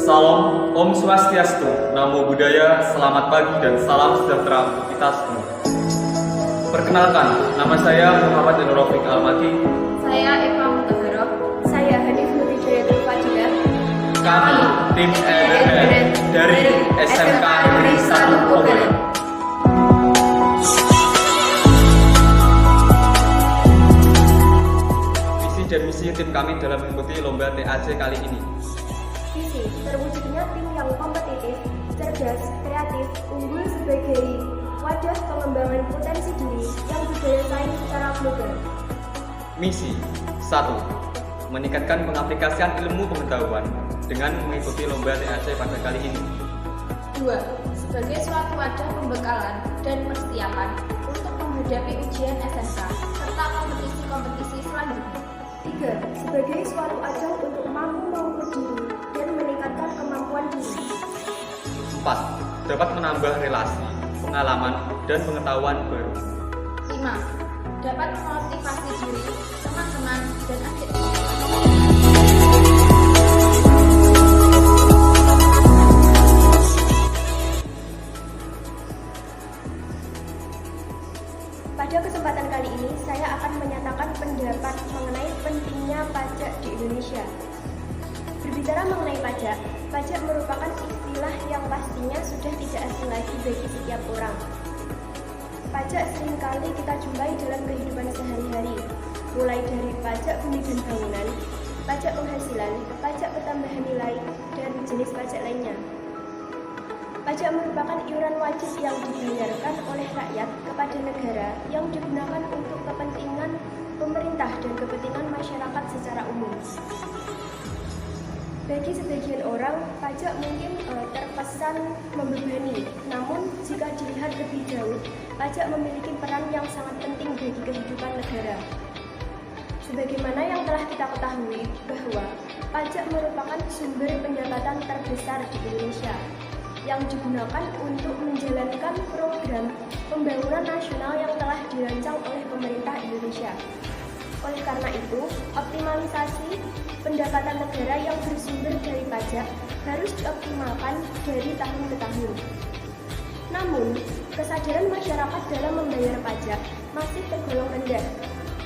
Salam, Om Swastiastu, Namo Buddhaya, selamat pagi dan salam sejahtera untuk kita semua. Perkenalkan, nama saya Muhammad Enurofik Almati. Saya Eva Mutahara. Saya Hanif Nurhidayat Fadilah. Kami tim Everhead dari SMK Negeri 1 Ogan. Visi dan misi tim kami dalam mengikuti lomba TAC kali ini. Visi, terwujudnya tim yang kompetitif, cerdas, kreatif, unggul sebagai wadah pengembangan potensi diri yang berdaya saing secara global. Misi 1. Meningkatkan pengaplikasian ilmu pengetahuan dengan mengikuti lomba TAC pada kali ini. 2. Sebagai suatu wadah pembekalan dan persiapan untuk menghadapi ujian SMK serta kompetisi-kompetisi selanjutnya. 3. Sebagai suatu ajang untuk mampu mengukur diri dan meningkatkan kemampuan diri. 4. Dapat menambah relasi, pengalaman, dan pengetahuan baru. 5. Dapat memotivasi diri, teman-teman, dan adik. Pada kesempatan kali ini, saya akan menyatakan pendapat mengenai pentingnya pajak di Indonesia. Berbicara mengenai pajak, pajak merupakan istilah yang pastinya sudah tidak asing lagi bagi setiap orang. Pajak seringkali kita jumpai dalam kehidupan sehari-hari, mulai dari pajak bumi dan bangunan, pajak penghasilan, pajak pertambahan nilai, dan jenis pajak lainnya. Pajak merupakan iuran wajib yang dibayarkan oleh rakyat kepada negara yang digunakan untuk kepentingan pemerintah dan kepentingan masyarakat secara umum. Bagi sebagian orang, pajak mungkin terkesan membebani. Namun, jika dilihat lebih jauh, pajak memiliki peran yang sangat penting bagi kehidupan negara. Sebagaimana yang telah kita ketahui bahwa pajak merupakan sumber pendapatan terbesar di Indonesia yang digunakan untuk menjalankan program pembangunan nasional yang telah dirancang oleh pemerintah Indonesia. Oleh karena itu, optimalisasi pendapatan negara yang bersumber dari pajak harus dioptimalkan dari tahun ke tahun. Namun, kesadaran masyarakat dalam membayar pajak masih tergolong rendah.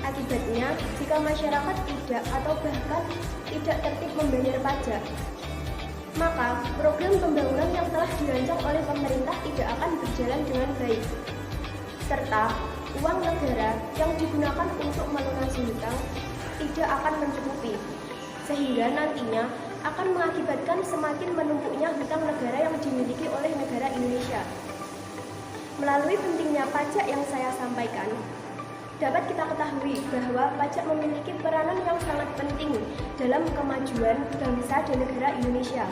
Akibatnya, jika masyarakat tidak atau bahkan tidak tertib membayar pajak, maka program pembangunan yang telah dirancang oleh pemerintah tidak akan berjalan dengan baik. Serta, uang negara yang digunakan untuk melunasi hutang tidak akan mencukupi, sehingga nantinya akan mengakibatkan semakin menumpuknya hutang negara yang dimiliki oleh negara Indonesia. Melalui pentingnya pajak yang saya sampaikan, dapat kita ketahui bahwa pajak memiliki peranan yang sangat penting dalam kemajuan bangsa dan negara Indonesia.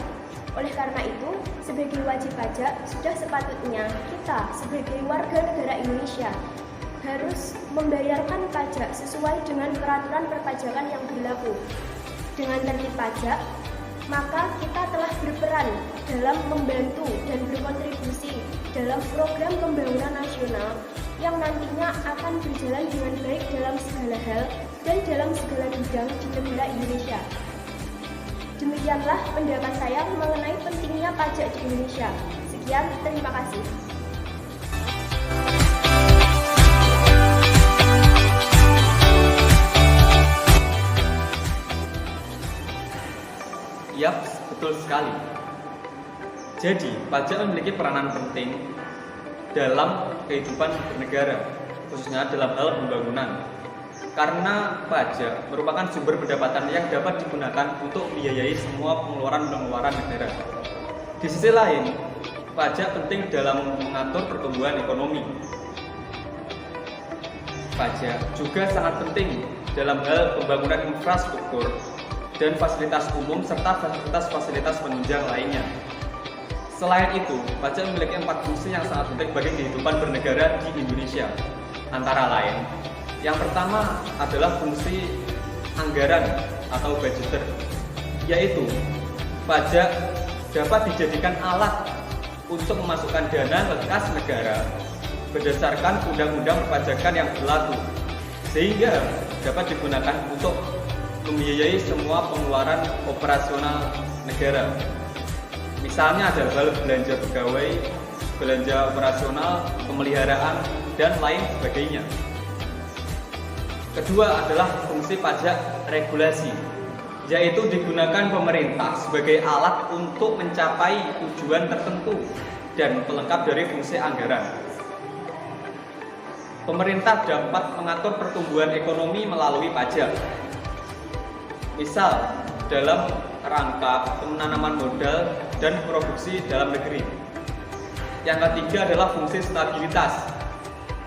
Oleh karena itu, sebagai wajib pajak, sudah sepatutnya kita sebagai warga negara Indonesia harus membayarkan pajak sesuai dengan peraturan perpajakan yang berlaku. Dengan tertib pajak, maka kita telah berperan dalam membantu dan berkontribusi dalam program pembangunan nasional yang nantinya akan berjalan dengan baik dalam segala hal dan dalam segala bidang di negara Indonesia. Demikianlah pendapat saya mengenai pentingnya pajak di Indonesia. Sekian, terima kasih. Yap, betul sekali. Jadi, pajak memiliki peranan penting dalam kehidupan bernegara, khususnya dalam hal pembangunan. Karena pajak merupakan sumber pendapatan yang dapat digunakan untuk membiayai semua pengeluaran negara. Di sisi lain, pajak penting dalam mengatur pertumbuhan ekonomi. Pajak juga sangat penting dalam hal pembangunan infrastruktur dan fasilitas umum serta fasilitas penunjang lainnya. Selain itu, pajak memiliki 4 fungsi yang sangat penting bagi kehidupan bernegara di Indonesia. Antara lain, yang pertama adalah fungsi anggaran atau budgeter, yaitu pajak dapat dijadikan alat untuk memasukkan dana ke kas negara berdasarkan undang-undang perpajakan yang berlaku, sehingga dapat digunakan untuk membiayai semua pengeluaran operasional negara. Misalnya ada belanja pegawai, belanja operasional, pemeliharaan, dan lain sebagainya. Kedua adalah fungsi pajak regulasi, yaitu digunakan pemerintah sebagai alat untuk mencapai tujuan tertentu dan pelengkap dari fungsi anggaran. Pemerintah dapat mengatur pertumbuhan ekonomi melalui pajak. Misal, dalam rangka penanaman modal dan produksi dalam negeri. Yang ketiga adalah fungsi stabilitas,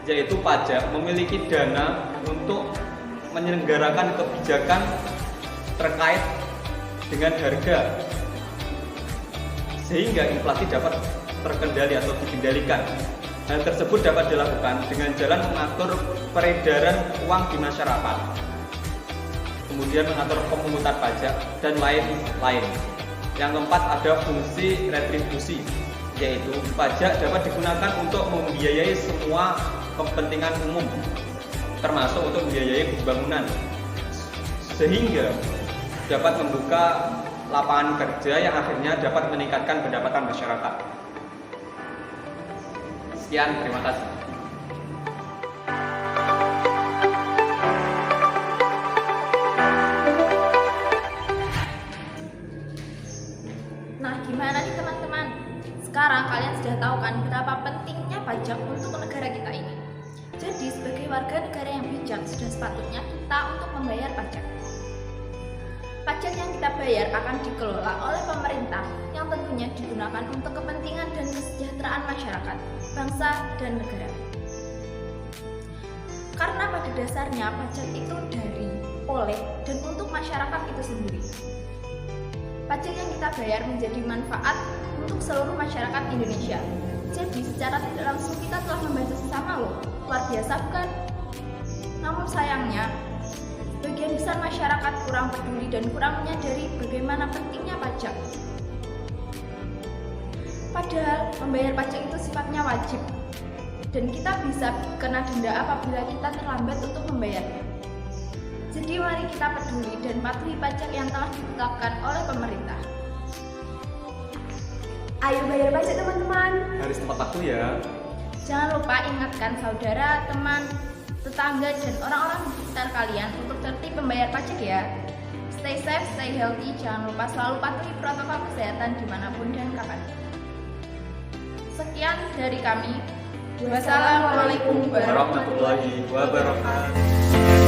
yaitu pajak memiliki dana untuk menyelenggarakan kebijakan terkait dengan harga, sehingga inflasi dapat terkendali atau dikendalikan. Hal tersebut dapat dilakukan dengan jalan mengatur peredaran uang di masyarakat, kemudian mengatur pemungutan pajak, dan lain-lain. Yang keempat ada fungsi retribusi, yaitu pajak dapat digunakan untuk membiayai semua kepentingan umum, termasuk untuk membiayai pembangunan, sehingga dapat membuka lapangan kerja yang akhirnya dapat meningkatkan pendapatan masyarakat. Sekian, terima kasih. Nah, gimana nih teman-teman? Sekarang kalian sudah tahu kan betapa pentingnya pajak untuk negara kita ini. Jadi, sebagai warga negara yang bijak, sudah sepatutnya kita untuk membayar pajak. Pajak yang kita bayar akan dikelola oleh pemerintah yang tentunya digunakan untuk kepentingan dan kesejahteraan masyarakat, bangsa, dan negara. Karena pada dasarnya pajak itu dari, oleh, dan untuk masyarakat itu sendiri. Pajak yang kita bayar menjadi manfaat untuk seluruh masyarakat Indonesia. Jadi secara tidak langsung kita telah membantu sesama loh. Luar biasa bukan? Namun sayangnya, sebagian besar masyarakat kurang peduli dan kurang menyadari bagaimana pentingnya pajak. Padahal membayar pajak itu sifatnya wajib, dan kita bisa kena denda apabila kita terlambat untuk membayarnya. Jadi mari kita peduli dan patuhi pajak yang telah ditetapkan oleh pemerintah. Ayo bayar pajak teman-teman. Harus tepat waktu ya. Jangan lupa ingatkan saudara, teman, tetangga, dan orang-orang di sekitar kalian untuk tertib membayar pajak ya. Stay safe, stay healthy, jangan lupa selalu patuhi protokol kesehatan dimanapun dan kapan. Sekian dari kami. Wassalamualaikum warahmatullahi Warahmatullahi wabarakatuh.